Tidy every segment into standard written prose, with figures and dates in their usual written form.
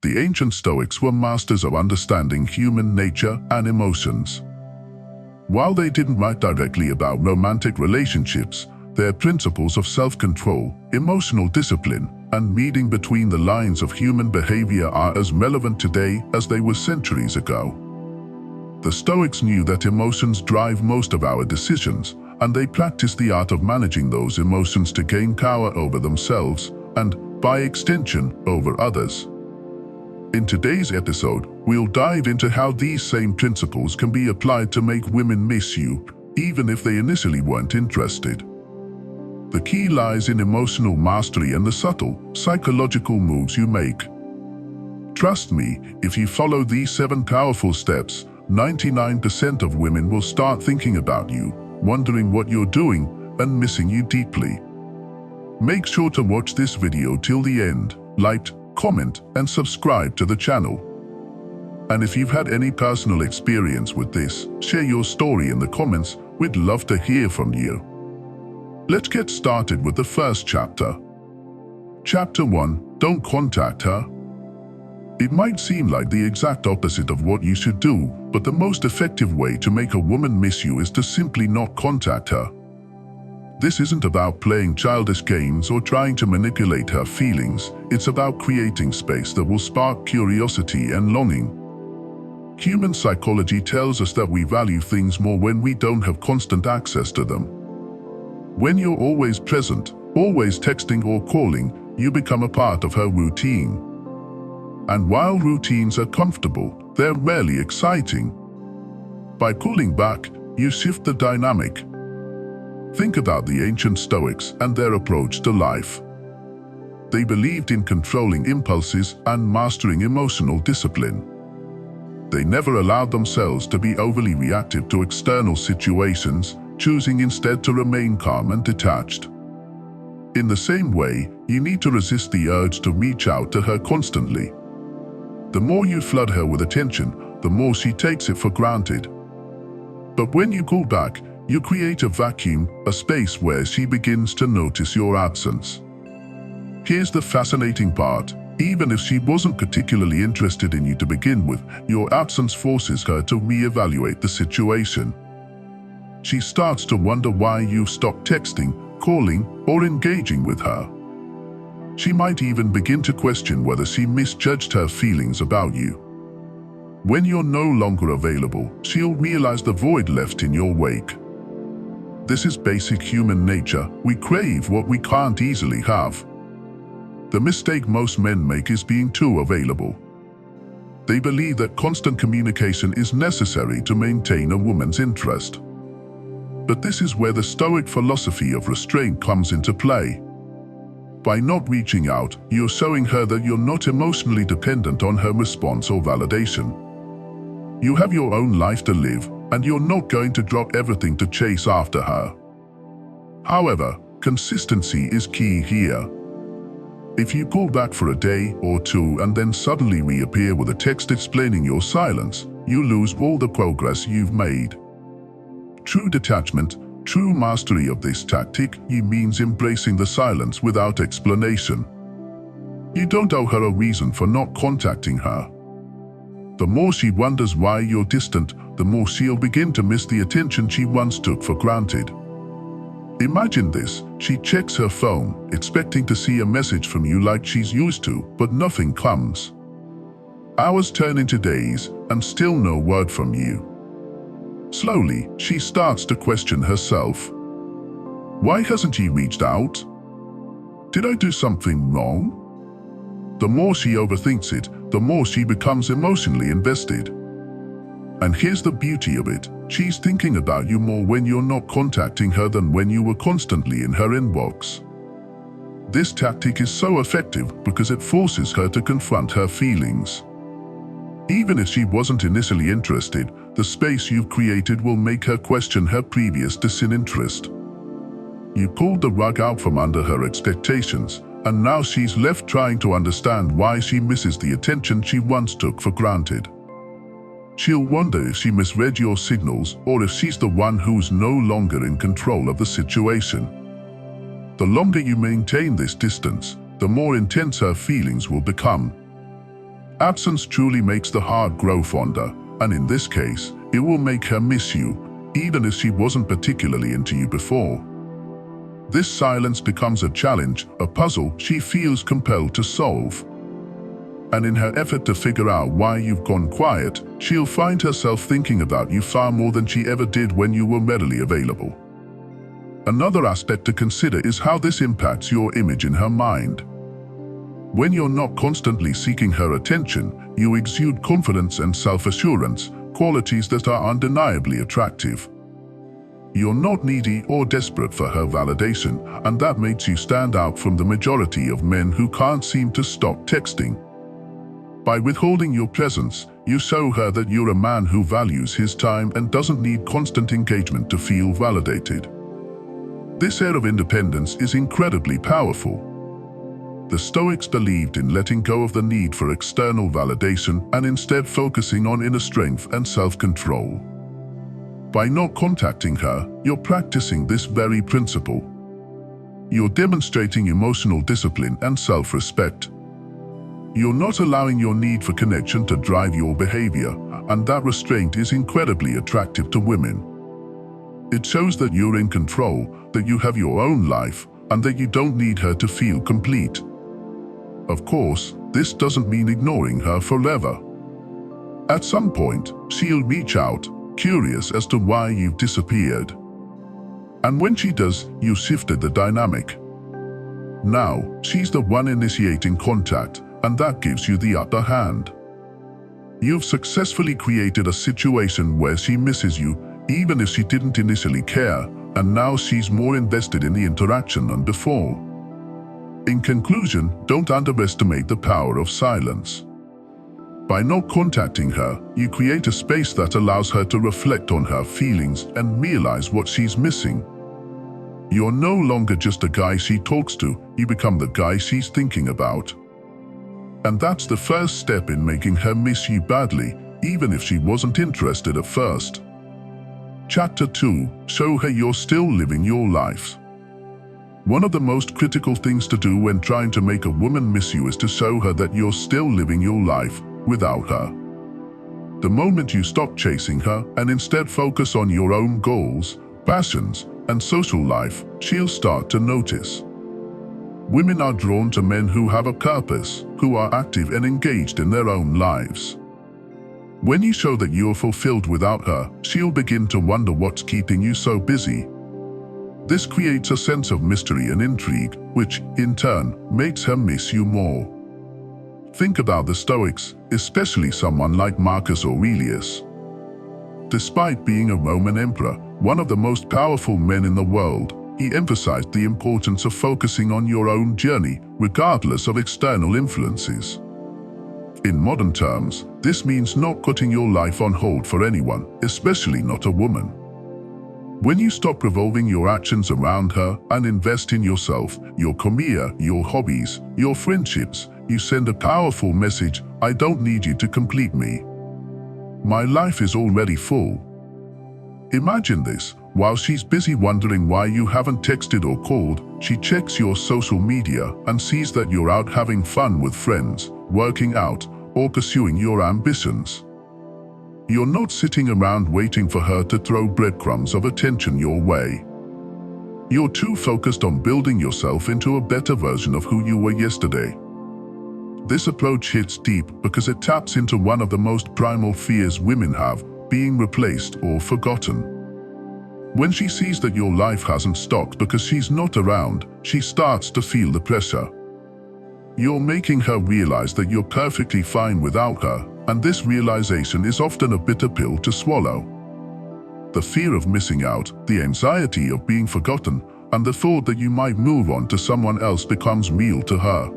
The ancient Stoics were masters of understanding human nature and emotions. While they didn't write directly about romantic relationships, their principles of self-control, emotional discipline, and reading between the lines of human behavior are as relevant today as they were centuries ago. The Stoics knew that emotions drive most of our decisions, and they practiced the art of managing those emotions to gain power over themselves and, by extension, over others. In today's episode, we'll dive into how these same principles can be applied to make women miss you, even if they initially weren't interested. The key lies in emotional mastery and the subtle, psychological moves you make. Trust me, if you follow these 7 powerful steps, 99% of women will start thinking about you, wondering what you're doing, and missing you deeply. Make sure to watch this video till the end, like, comment, and subscribe to the channel. And if you've had any personal experience with this, share your story in the comments. We'd love to hear from you. Let's get started with the first chapter. Chapter 1. Don't contact her. It might seem like the exact opposite of what you should do, but the most effective way to make a woman miss you is to simply not contact her. This isn't about playing childish games or trying to manipulate her feelings. It's about creating space that will spark curiosity and longing. Human psychology tells us that we value things more when we don't have constant access to them. When you're always present, always texting or calling, you become a part of her routine. And while routines are comfortable, they're rarely exciting. By pulling back, you shift the dynamic. Think about the ancient Stoics and their approach to life. They believed in controlling impulses and mastering emotional discipline. They never allowed themselves to be overly reactive to external situations, choosing instead to remain calm and detached. In the same way, you need to resist the urge to reach out to her constantly. The more you flood her with attention, the more she takes it for granted. But when you pull back, you create a vacuum, a space where she begins to notice your absence. Here's the fascinating part. Even if she wasn't particularly interested in you to begin with, your absence forces her to reevaluate the situation. She starts to wonder why you've stopped texting, calling, or engaging with her. She might even begin to question whether she misjudged her feelings about you. When you're no longer available, she'll realize the void left in your wake. This is basic human nature. We crave what we can't easily have. The mistake most men make is being too available. They believe that constant communication is necessary to maintain a woman's interest. But this is where the Stoic philosophy of restraint comes into play. By not reaching out, you're showing her that you're not emotionally dependent on her response or validation. You have your own life to live, and you're not going to drop everything to chase after her. However, consistency is key here. If you pull back for a day or two and then suddenly reappear with a text explaining your silence, you lose all the progress you've made. True detachment, true mastery of this tactic, means embracing the silence without explanation. You don't owe her a reason for not contacting her. The more she wonders why you're distant, the more she'll begin to miss the attention she once took for granted. Imagine this: she checks her phone, expecting to see a message from you like she's used to, but nothing comes. Hours turn into days, and still no word from you. Slowly, she starts to question herself. Why hasn't he reached out? Did I do something wrong? The more she overthinks it, the more she becomes emotionally invested. And here's the beauty of it: she's thinking about you more when you're not contacting her than when you were constantly in her inbox. This tactic is so effective because it forces her to confront her feelings. Even if she wasn't initially interested, the space you've created will make her question her previous disinterest. You pulled the rug out from under her expectations, and now she's left trying to understand why she misses the attention she once took for granted. She'll wonder if she misread your signals or if she's the one who's no longer in control of the situation. The longer you maintain this distance, the more intense her feelings will become. Absence truly makes the heart grow fonder, and in this case, it will make her miss you, even if she wasn't particularly into you before. This silence becomes a challenge, a puzzle she feels compelled to solve. And in her effort to figure out why you've gone quiet, she'll find herself thinking about you far more than she ever did when you were readily available. Another aspect to consider is how this impacts your image in her mind. When you're not constantly seeking her attention, you exude confidence and self-assurance, qualities that are undeniably attractive. You're not needy or desperate for her validation, and that makes you stand out from the majority of men who can't seem to stop texting. By withholding your presence, you show her that you're a man who values his time and doesn't need constant engagement to feel validated. This air of independence is incredibly powerful. The Stoics believed in letting go of the need for external validation and instead focusing on inner strength and self-control. By not contacting her, you're practicing this very principle. You're demonstrating emotional discipline and self-respect. You're not allowing your need for connection to drive your behavior, and that restraint is incredibly attractive to women. It shows that you're in control, that you have your own life, and that you don't need her to feel complete. Of course, this doesn't mean ignoring her forever. At some point, she'll reach out, curious as to why you've disappeared. And when she does, you shifted the dynamic. Now, she's the one initiating contact, and that gives you the upper hand. You've successfully created a situation where she misses you, even if she didn't initially care, and now she's more invested in the interaction than before. In conclusion, don't underestimate the power of silence. By not contacting her, you create a space that allows her to reflect on her feelings and realize what she's missing. You're no longer just a guy she talks to, you become the guy she's thinking about. And that's the first step in making her miss you badly, even if she wasn't interested at first. Chapter 2. Show her you're still living your life. One of the most critical things to do when trying to make a woman miss you is to show her that you're still living your life without her. The moment you stop chasing her and instead focus on your own goals, passions, and social life, she'll start to notice. Women are drawn to men who have a purpose, who are active and engaged in their own lives. When you show that you're fulfilled without her, she'll begin to wonder what's keeping you so busy. This creates a sense of mystery and intrigue, which, in turn, makes her miss you more. Think about the Stoics, especially someone like Marcus Aurelius. Despite being a Roman emperor, one of the most powerful men in the world, he emphasized the importance of focusing on your own journey, regardless of external influences. In modern terms, this means not putting your life on hold for anyone, especially not a woman. When you stop revolving your actions around her and invest in yourself, your career, your hobbies, your friendships, you send a powerful message: I don't need you to complete me. My life is already full. Imagine this. While she's busy wondering why you haven't texted or called, she checks your social media and sees that you're out having fun with friends, working out, or pursuing your ambitions. You're not sitting around waiting for her to throw breadcrumbs of attention your way. You're too focused on building yourself into a better version of who you were yesterday. This approach hits deep because it taps into one of the most primal fears women have: being replaced or forgotten. When she sees that your life hasn't stopped because she's not around, she starts to feel the pressure. You're making her realize that you're perfectly fine without her, and this realization is often a bitter pill to swallow. The fear of missing out, the anxiety of being forgotten, and the thought that you might move on to someone else becomes real to her.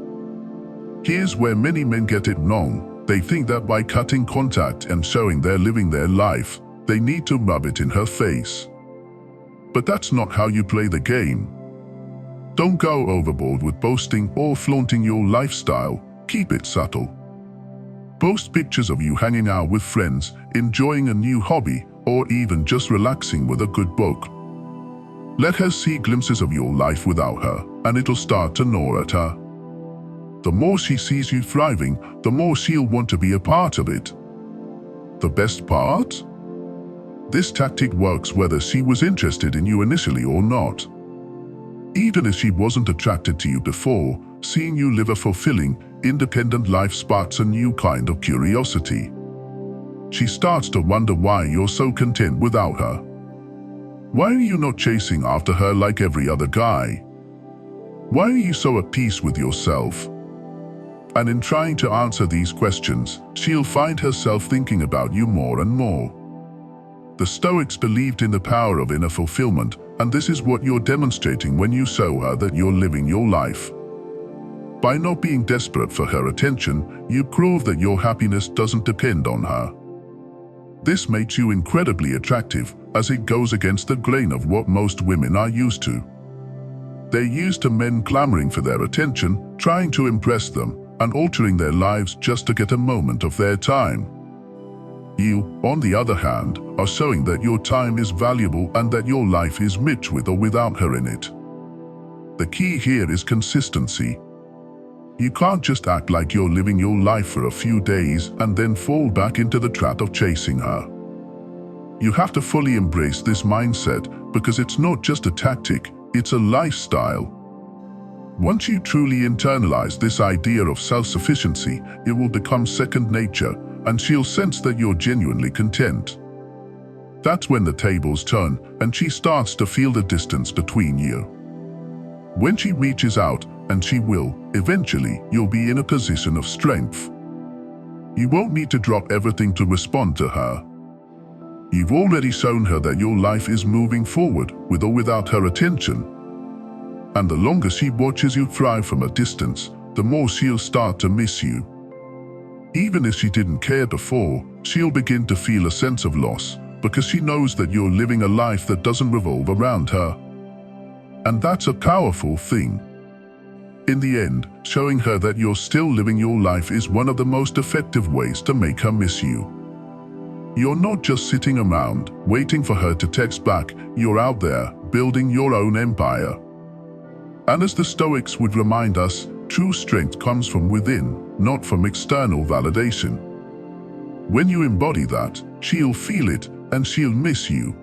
Here's where many men get it wrong. They think that by cutting contact and showing they're living their life, they need to rub it in her face. But that's not how you play the game. Don't go overboard with boasting or flaunting your lifestyle. Keep it subtle. Post pictures of you hanging out with friends, enjoying a new hobby, or even just relaxing with a good book. Let her see glimpses of your life without her, and it'll start to gnaw at her. The more she sees you thriving, the more she'll want to be a part of it. The best part? This tactic works whether she was interested in you initially or not. Even if she wasn't attracted to you before, seeing you live a fulfilling, independent life sparks a new kind of curiosity. She starts to wonder why you're so content without her. Why are you not chasing after her like every other guy? Why are you so at peace with yourself? And in trying to answer these questions, she'll find herself thinking about you more and more. The Stoics believed in the power of inner fulfillment, and this is what you're demonstrating when you show her that you're living your life. By not being desperate for her attention, you prove that your happiness doesn't depend on her. This makes you incredibly attractive, as it goes against the grain of what most women are used to. They're used to men clamoring for their attention, trying to impress them, and altering their lives just to get a moment of their time. You, on the other hand, are showing that your time is valuable and that your life is rich with or without her in it. The key here is consistency. You can't just act like you're living your life for a few days and then fall back into the trap of chasing her. You have to fully embrace this mindset because it's not just a tactic, it's a lifestyle. Once you truly internalize this idea of self-sufficiency, it will become second nature, and she'll sense that you're genuinely content. That's when the tables turn and she starts to feel the distance between you. When she reaches out, and she will, eventually, you'll be in a position of strength. You won't need to drop everything to respond to her. You've already shown her that your life is moving forward with or without her attention. And the longer she watches you thrive from a distance, the more she'll start to miss you. Even if she didn't care before, she'll begin to feel a sense of loss because she knows that you're living a life that doesn't revolve around her. And that's a powerful thing. In the end, showing her that you're still living your life is one of the most effective ways to make her miss you. You're not just sitting around, waiting for her to text back, you're out there, building your own empire. And as the Stoics would remind us, true strength comes from within, not from external validation. When you embody that, she'll feel it, and she'll miss you.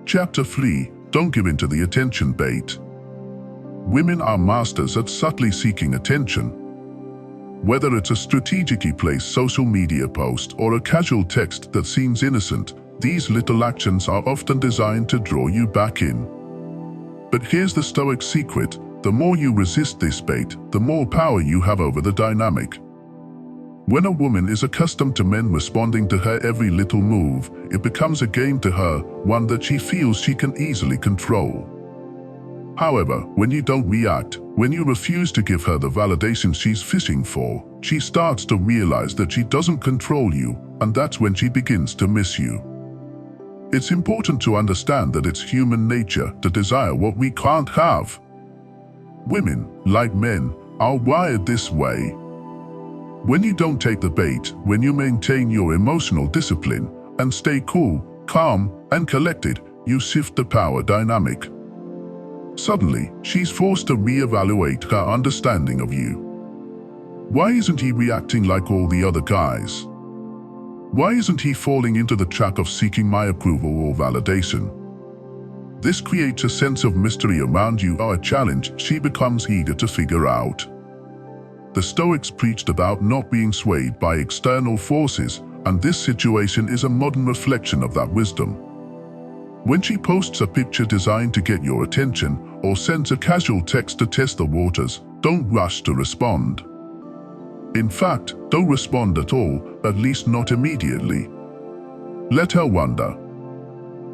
Chapter 3. Don't give in to the attention bait. Women are masters at subtly seeking attention. Whether it's a strategically placed social media post or a casual text that seems innocent, these little actions are often designed to draw you back in. But here's the Stoic secret: the more you resist this bait, the more power you have over the dynamic. When a woman is accustomed to men responding to her every little move, it becomes a game to her, one that she feels she can easily control. However, when you don't react, when you refuse to give her the validation she's fishing for, she starts to realize that she doesn't control you, and that's when she begins to miss you. It's important to understand that it's human nature to desire what we can't have. Women, like men, are wired this way. When you don't take the bait, when you maintain your emotional discipline and stay cool, calm, and collected, you shift the power dynamic. Suddenly, she's forced to reevaluate her understanding of you. Why isn't he reacting like all the other guys? Why isn't he falling into the trap of seeking my approval or validation? This creates a sense of mystery around you, or a challenge she becomes eager to figure out. The Stoics preached about not being swayed by external forces, and this situation is a modern reflection of that wisdom. When she posts a picture designed to get your attention or sends a casual text to test the waters, don't rush to respond. In fact, don't respond at all, at least not immediately. Let her wonder.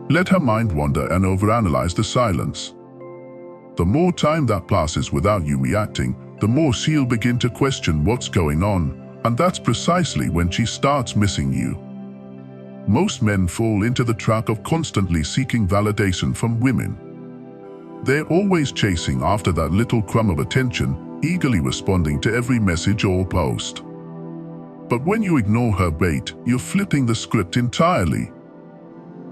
Let her mind wander and overanalyze the silence. The more time that passes without you reacting, the more she'll begin to question what's going on, and that's precisely when she starts missing you. Most men fall into the trap of constantly seeking validation from women. They're always chasing after that little crumb of attention, eagerly responding to every message or post. But when you ignore her bait, you're flipping the script entirely.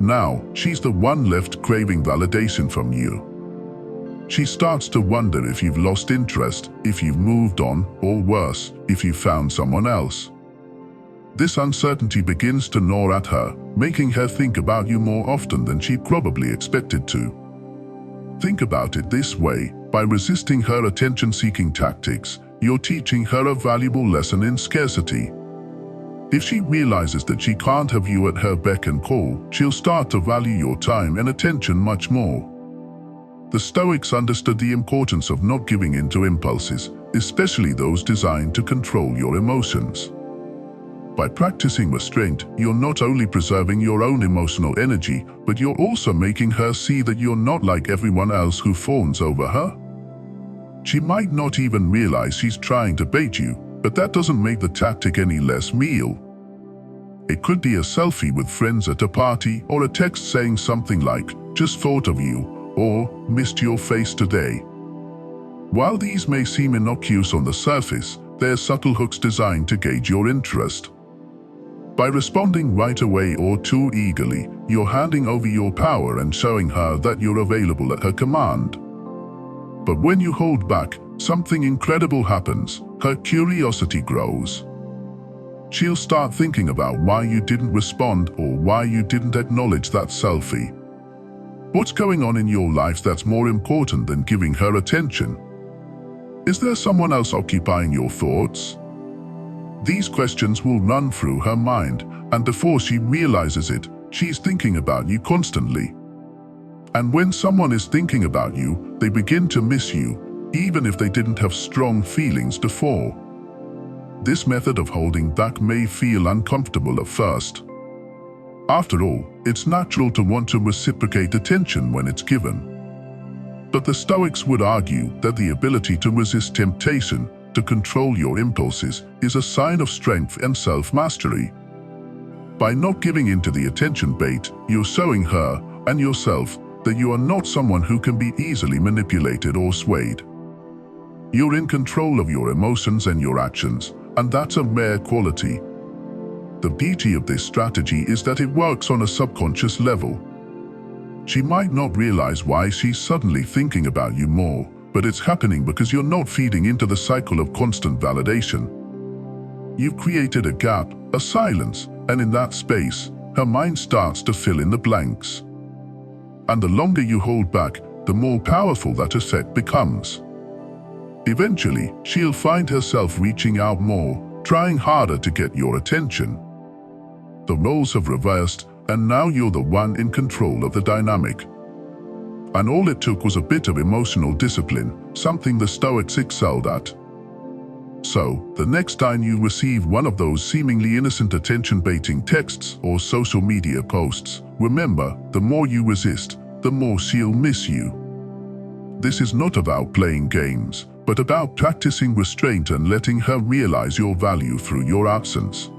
Now, she's the one left craving validation from you. She starts to wonder if you've lost interest, if you've moved on, or worse, if you've found someone else. This uncertainty begins to gnaw at her, making her think about you more often than she probably expected to. Think about it this way: by resisting her attention-seeking tactics, you're teaching her a valuable lesson in scarcity. If she realizes that she can't have you at her beck and call, she'll start to value your time and attention much more. The Stoics understood the importance of not giving in to impulses, especially those designed to control your emotions. By practicing restraint, you're not only preserving your own emotional energy, but you're also making her see that you're not like everyone else who fawns over her. She might not even realize she's trying to bait you, but that doesn't make the tactic any less real. It could be a selfie with friends at a party, or a text saying something like, "Just thought of you," or "Missed your face today." While these may seem innocuous on the surface, they're subtle hooks designed to gauge your interest. By responding right away or too eagerly, you're handing over your power and showing her that you're available at her command. But when you hold back, something incredible happens. Her curiosity grows. She'll start thinking about why you didn't respond or why you didn't acknowledge that selfie. What's going on in your life that's more important than giving her attention? Is there someone else occupying your thoughts? These questions will run through her mind, and before she realizes it, she's thinking about you constantly. And when someone is thinking about you, they begin to miss you, even if they didn't have strong feelings before. This method of holding back may feel uncomfortable at first. After all, it's natural to want to reciprocate attention when it's given. But the Stoics would argue that the ability to resist temptation, to control your impulses, is a sign of strength and self-mastery. By not giving in to the attention bait, you're showing her and yourself that you are not someone who can be easily manipulated or swayed. You're in control of your emotions and your actions, and that's a rare quality. The beauty of this strategy is that it works on a subconscious level. She might not realize why she's suddenly thinking about you more, but it's happening because you're not feeding into the cycle of constant validation. You've created a gap, a silence, and in that space, her mind starts to fill in the blanks. And the longer you hold back, the more powerful that effect becomes. Eventually, she'll find herself reaching out more, trying harder to get your attention. The roles have reversed, and now you're the one in control of the dynamic. And all it took was a bit of emotional discipline, something the Stoics excelled at. So, the next time you receive one of those seemingly innocent attention-baiting texts or social media posts, remember, the more you resist, the more she'll miss you. This is not about playing games, but about practicing restraint and letting her realize your value through your absence.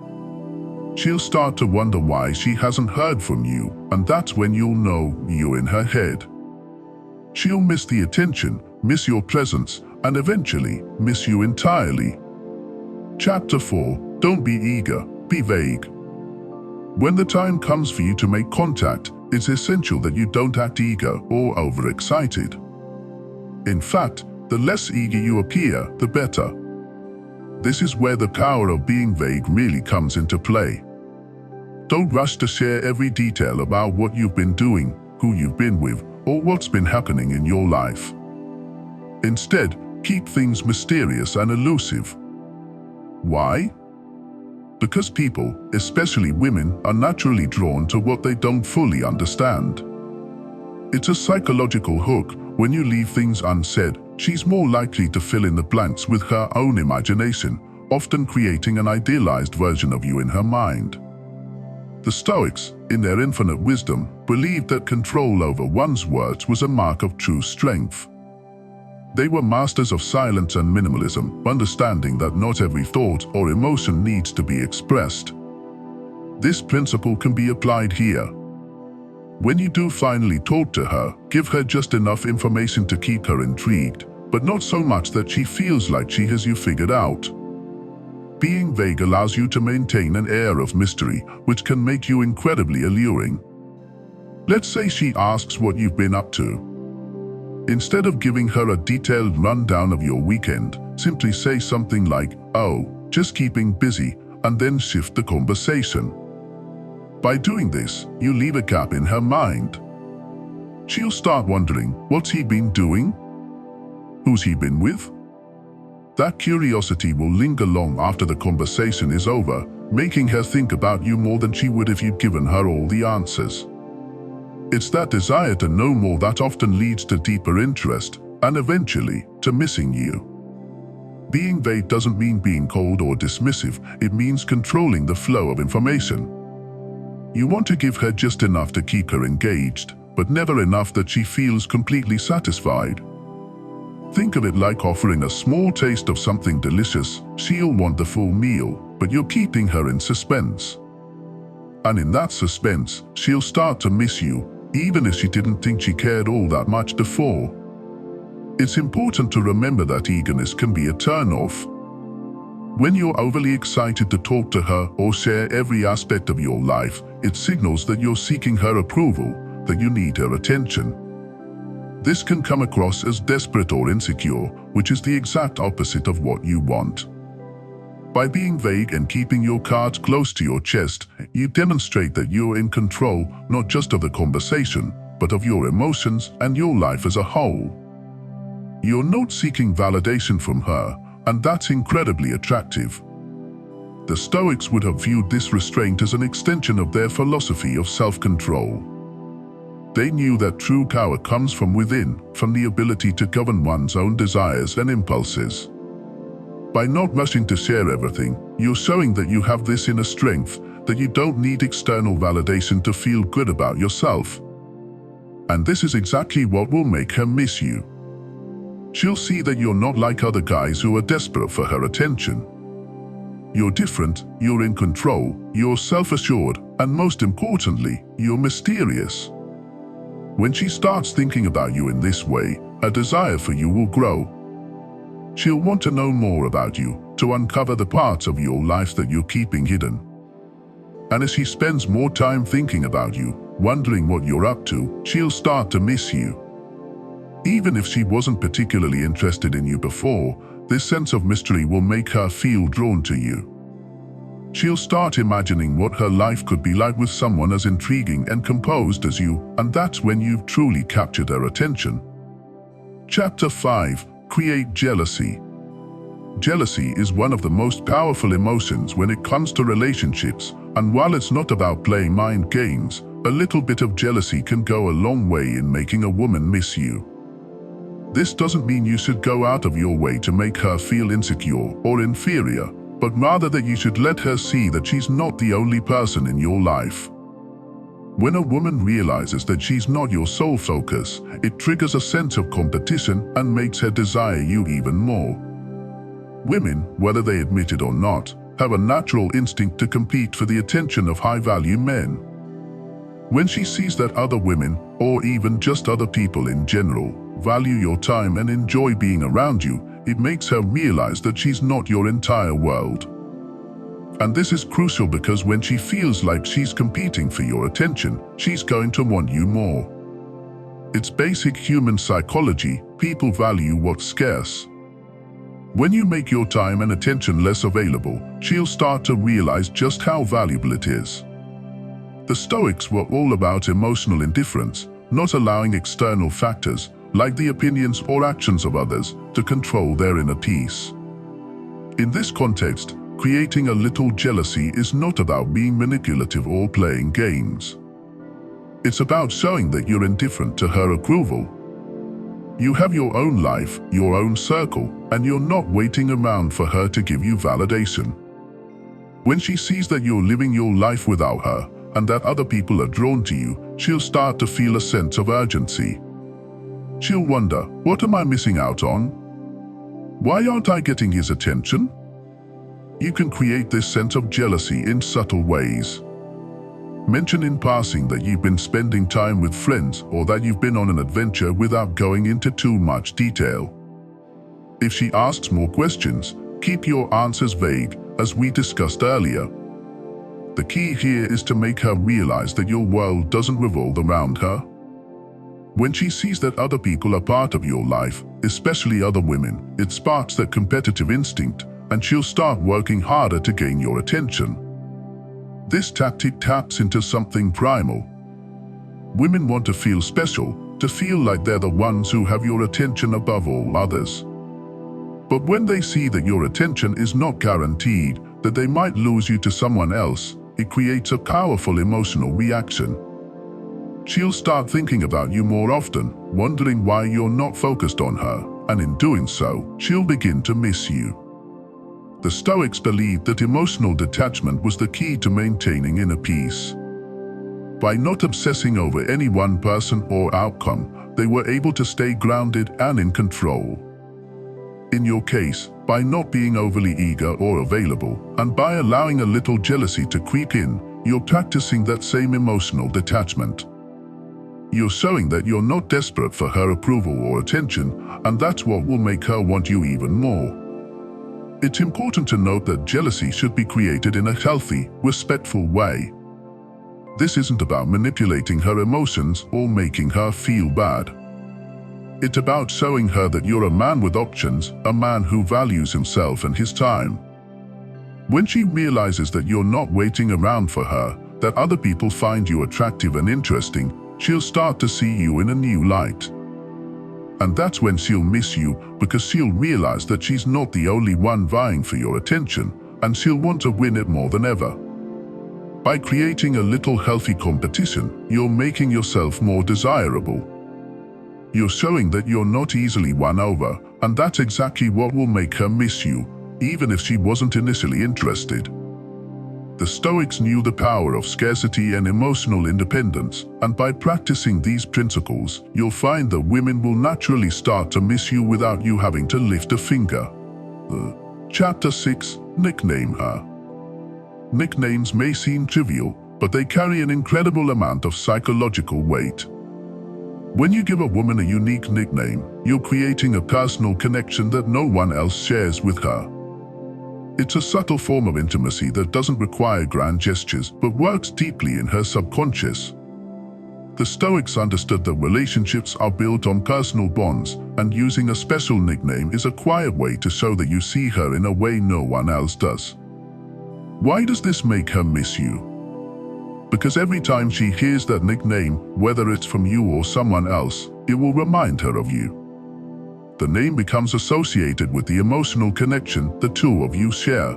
She'll start to wonder why she hasn't heard from you, and that's when you'll know you're in her head. She'll miss the attention, miss your presence, and eventually miss you entirely. Chapter 4. Don't be eager, be vague. When the time comes for you to make contact, it's essential that you don't act eager or overexcited. In fact, the less eager you appear, the better. This is where the power of being vague really comes into play. Don't rush to share every detail about what you've been doing, who you've been with, or what's been happening in your life. Instead, keep things mysterious and elusive. Why? Because people, especially women, are naturally drawn to what they don't fully understand. It's a psychological hook. When you leave things unsaid, she's more likely to fill in the blanks with her own imagination, often creating an idealized version of you in her mind. The Stoics, in their infinite wisdom, believed that control over one's words was a mark of true strength. They were masters of silence and minimalism, understanding that not every thought or emotion needs to be expressed. This principle can be applied here. When you do finally talk to her, give her just enough information to keep her intrigued, but not so much that she feels like she has you figured out. Being vague allows you to maintain an air of mystery, which can make you incredibly alluring. Let's say she asks what you've been up to. Instead of giving her a detailed rundown of your weekend, simply say something like, "Oh, just keeping busy," and then shift the conversation. By doing this, you leave a gap in her mind. She'll start wondering, what's he been doing? Who's he been with? That curiosity will linger long after the conversation is over, making her think about you more than she would if you'd given her all the answers. It's that desire to know more that often leads to deeper interest, and eventually, to missing you. Being vague doesn't mean being cold or dismissive, it means controlling the flow of information. You want to give her just enough to keep her engaged, but never enough that she feels completely satisfied. Think of it like offering a small taste of something delicious. She'll want the full meal, but you're keeping her in suspense. And in that suspense, she'll start to miss you, even if she didn't think she cared all that much before. It's important to remember that eagerness can be a turn-off. When you're overly excited to talk to her or share every aspect of your life, it signals that you're seeking her approval, that you need her attention. This can come across as desperate or insecure, which is the exact opposite of what you want. By being vague and keeping your cards close to your chest, you demonstrate that you're in control not just of the conversation, but of your emotions and your life as a whole. You're not seeking validation from her, and that's incredibly attractive. The Stoics would have viewed this restraint as an extension of their philosophy of self-control. They knew that true power comes from within, from the ability to govern one's own desires and impulses. By not rushing to share everything, you're showing that you have this inner strength, that you don't need external validation to feel good about yourself. And this is exactly what will make her miss you. She'll see that you're not like other guys who are desperate for her attention. You're different, you're in control, you're self-assured, and most importantly, you're mysterious. When she starts thinking about you in this way, a desire for you will grow. She'll want to know more about you, to uncover the parts of your life that you're keeping hidden. And as she spends more time thinking about you, wondering what you're up to, she'll start to miss you. Even if she wasn't particularly interested in you before, this sense of mystery will make her feel drawn to you. She'll start imagining what her life could be like with someone as intriguing and composed as you, and that's when you've truly captured her attention. Chapter 5. Create jealousy. Jealousy is one of the most powerful emotions when it comes to relationships, and while it's not about playing mind games, a little bit of jealousy can go a long way in making a woman miss you. This doesn't mean you should go out of your way to make her feel insecure or inferior, but rather that you should let her see that she's not the only person in your life. When a woman realizes that she's not your sole focus, it triggers a sense of competition and makes her desire you even more. Women, whether they admit it or not, have a natural instinct to compete for the attention of high-value men. When she sees that other women, or even just other people in general, value your time and enjoy being around you, it makes her realize that she's not your entire world. And this is crucial because when she feels like she's competing for your attention, she's going to want you more. It's basic human psychology. People value what's scarce. When you make your time and attention less available, she'll start to realize just how valuable it is. The Stoics were all about emotional indifference, not allowing external factors, like the opinions or actions of others, to control their inner peace. In this context, creating a little jealousy is not about being manipulative or playing games. It's about showing that you're indifferent to her approval. You have your own life, your own circle, and you're not waiting around for her to give you validation. When she sees that you're living your life without her, and that other people are drawn to you, she'll start to feel a sense of urgency. She'll wonder, what am I missing out on? Why aren't I getting his attention? You can create this sense of jealousy in subtle ways. Mention in passing that you've been spending time with friends or that you've been on an adventure without going into too much detail. If she asks more questions, keep your answers vague, as we discussed earlier. The key here is to make her realize that your world doesn't revolve around her. When she sees that other people are part of your life, especially other women, it sparks that competitive instinct, and she'll start working harder to gain your attention. This tactic taps into something primal. Women want to feel special, to feel like they're the ones who have your attention above all others. But when they see that your attention is not guaranteed, that they might lose you to someone else, it creates a powerful emotional reaction. She'll start thinking about you more often, wondering why you're not focused on her, and in doing so, she'll begin to miss you. The Stoics believed that emotional detachment was the key to maintaining inner peace. By not obsessing over any one person or outcome, they were able to stay grounded and in control. In your case, by not being overly eager or available, and by allowing a little jealousy to creep in, you're practicing that same emotional detachment. You're showing that you're not desperate for her approval or attention, and that's what will make her want you even more. It's important to note that jealousy should be created in a healthy, respectful way. This isn't about manipulating her emotions or making her feel bad. It's about showing her that you're a man with options, a man who values himself and his time. When she realizes that you're not waiting around for her, that other people find you attractive and interesting, she'll start to see you in a new light. And that's when she'll miss you, because she'll realize that she's not the only one vying for your attention, and she'll want to win it more than ever. By creating a little healthy competition, you're making yourself more desirable. You're showing that you're not easily won over, and that's exactly what will make her miss you, even if she wasn't initially interested. The Stoics knew the power of scarcity and emotional independence, and by practicing these principles, you'll find that women will naturally start to miss you without you having to lift a finger. Chapter 6. Nickname her. Nicknames may seem trivial, but they carry an incredible amount of psychological weight. When you give a woman a unique nickname, you're creating a personal connection that no one else shares with her. It's a subtle form of intimacy that doesn't require grand gestures, but works deeply in her subconscious. The Stoics understood that relationships are built on personal bonds, and using a special nickname is a quiet way to show that you see her in a way no one else does. Why does this make her miss you? Because every time she hears that nickname, whether it's from you or someone else, it will remind her of you. The name becomes associated with the emotional connection the two of you share.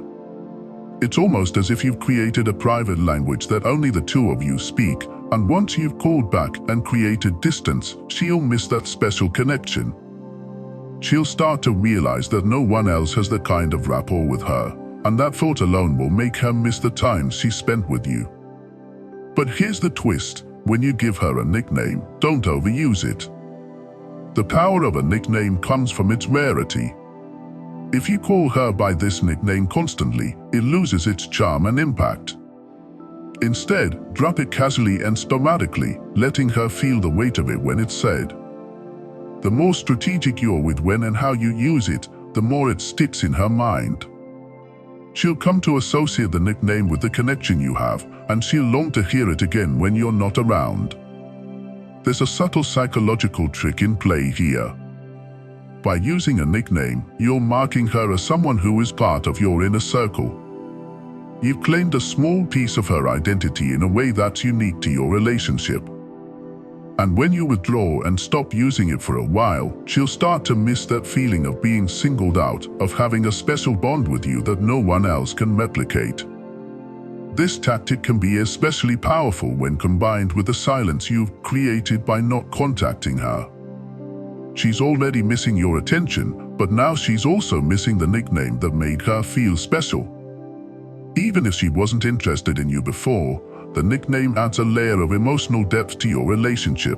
It's almost as if you've created a private language that only the two of you speak, and once you've called back and created distance, she'll miss that special connection. She'll start to realize that no one else has the kind of rapport with her, and that thought alone will make her miss the time she spent with you. But here's the twist: when you give her a nickname, don't overuse it. The power of a nickname comes from its rarity. If you call her by this nickname constantly, it loses its charm and impact. Instead, drop it casually and sporadically, letting her feel the weight of it when it's said. The more strategic you're with when and how you use it, the more it sticks in her mind. She'll come to associate the nickname with the connection you have, and she'll long to hear it again when you're not around. There's a subtle psychological trick in play here. By using a nickname, you're marking her as someone who is part of your inner circle. You've claimed a small piece of her identity in a way that's unique to your relationship. And when you withdraw and stop using it for a while, she'll start to miss that feeling of being singled out, of having a special bond with you that no one else can replicate. This tactic can be especially powerful when combined with the silence you've created by not contacting her. She's already missing your attention, but now she's also missing the nickname that made her feel special. Even if she wasn't interested in you before, the nickname adds a layer of emotional depth to your relationship.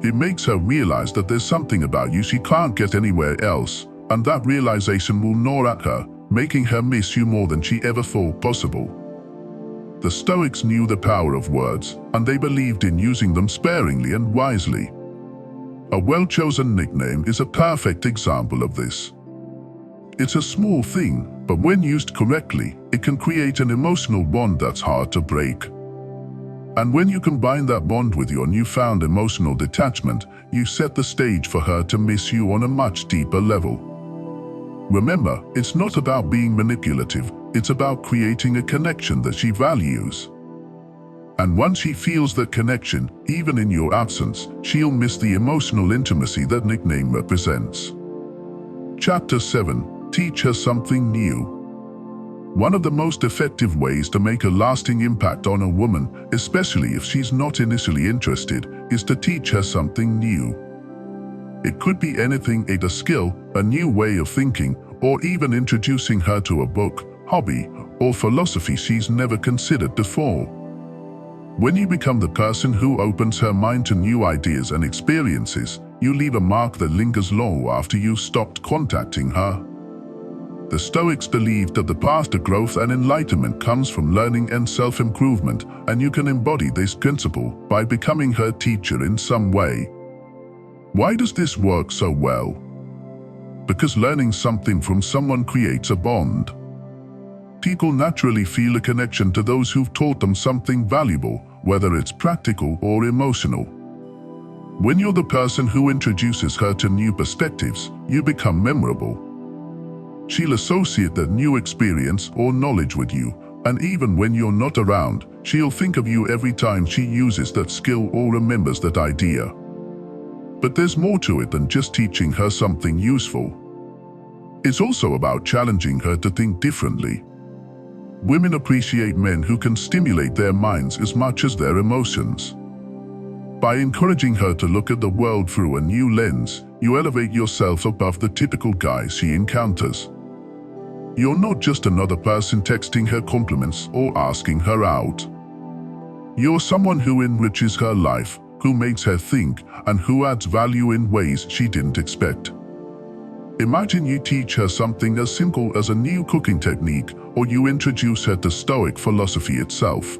It makes her realize that there's something about you she can't get anywhere else, and that realization will gnaw at her, making her miss you more than she ever thought possible. The Stoics knew the power of words, and they believed in using them sparingly and wisely. A well-chosen nickname is a perfect example of this. It's a small thing, but when used correctly, it can create an emotional bond that's hard to break. And when you combine that bond with your newfound emotional detachment, you set the stage for her to miss you on a much deeper level. Remember, it's not about being manipulative, it's about creating a connection that she values. And once she feels that connection, even in your absence, she'll miss the emotional intimacy that nickname represents. Chapter 7. Teach her something new. One of the most effective ways to make a lasting impact on a woman, especially if she's not initially interested, is to teach her something new. It could be anything, a skill, a new way of thinking, or even introducing her to a book, hobby, or philosophy she's never considered before. When you become the person who opens her mind to new ideas and experiences, you leave a mark that lingers long after you stopped contacting her. The Stoics believed that the path to growth and enlightenment comes from learning and self-improvement, and you can embody this principle by becoming her teacher in some way. Why does this work so well? Because learning something from someone creates a bond. People naturally feel a connection to those who've taught them something valuable, whether it's practical or emotional. When you're the person who introduces her to new perspectives, you become memorable. She'll associate that new experience or knowledge with you, and even when you're not around, she'll think of you every time she uses that skill or remembers that idea. But there's more to it than just teaching her something useful. It's also about challenging her to think differently. Women appreciate men who can stimulate their minds as much as their emotions. By encouraging her to look at the world through a new lens, you elevate yourself above the typical guys she encounters. You're not just another person texting her compliments or asking her out. You're someone who enriches her life, who makes her think, and who adds value in ways she didn't expect. Imagine you teach her something as simple as a new cooking technique, or you introduce her to Stoic philosophy itself.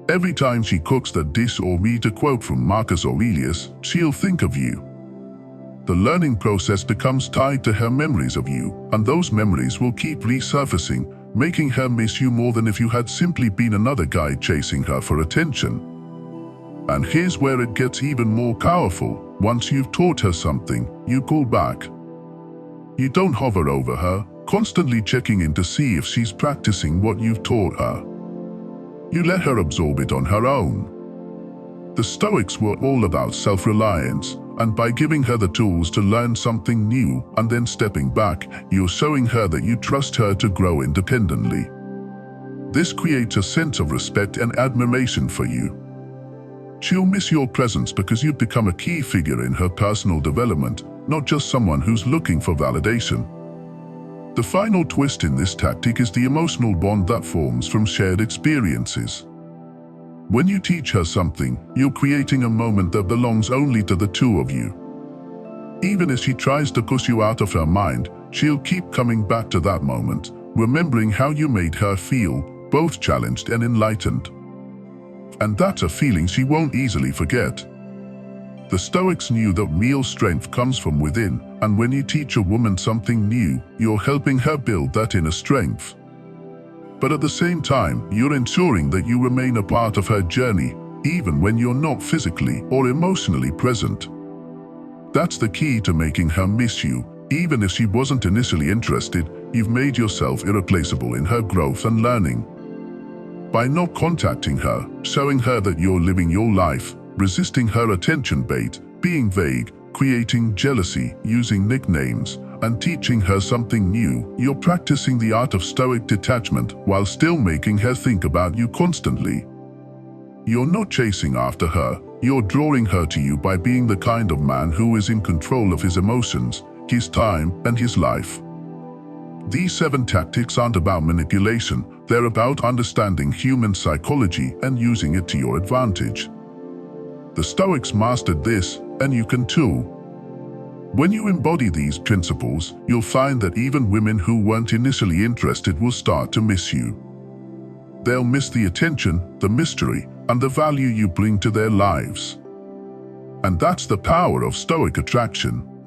Every time she cooks that dish or reads a quote from Marcus Aurelius, she'll think of you. The learning process becomes tied to her memories of you, and those memories will keep resurfacing, making her miss you more than if you had simply been another guy chasing her for attention. And here's where it gets even more powerful. Once you've taught her something, you pull back. You don't hover over her, constantly checking in to see if she's practicing what you've taught her. You let her absorb it on her own. The Stoics were all about self-reliance, and by giving her the tools to learn something new and then stepping back, you're showing her that you trust her to grow independently. This creates a sense of respect and admiration for you. She'll miss your presence because you've become a key figure in her personal development, not just someone who's looking for validation. The final twist in this tactic is the emotional bond that forms from shared experiences. When you teach her something, you're creating a moment that belongs only to the two of you. Even if she tries to push you out of her mind, she'll keep coming back to that moment, remembering how you made her feel, both challenged and enlightened. And that's a feeling she won't easily forget. The Stoics knew that real strength comes from within, and when you teach a woman something new, you're helping her build that inner strength. But at the same time, you're ensuring that you remain a part of her journey, even when you're not physically or emotionally present. That's the key to making her miss you. Even if she wasn't initially interested, you've made yourself irreplaceable in her growth and learning. By not contacting her, showing her that you're living your life, resisting her attention bait, being vague, creating jealousy, using nicknames, and teaching her something new, you're practicing the art of Stoic detachment while still making her think about you constantly. You're not chasing after her, you're drawing her to you by being the kind of man who is in control of his emotions, his time, and his life. These 7 tactics aren't about manipulation, they're about understanding human psychology and using it to your advantage. The Stoics mastered this, and you can too. When you embody these principles, you'll find that even women who weren't initially interested will start to miss you. They'll miss the attention, the mystery, and the value you bring to their lives. And that's the power of Stoic attraction.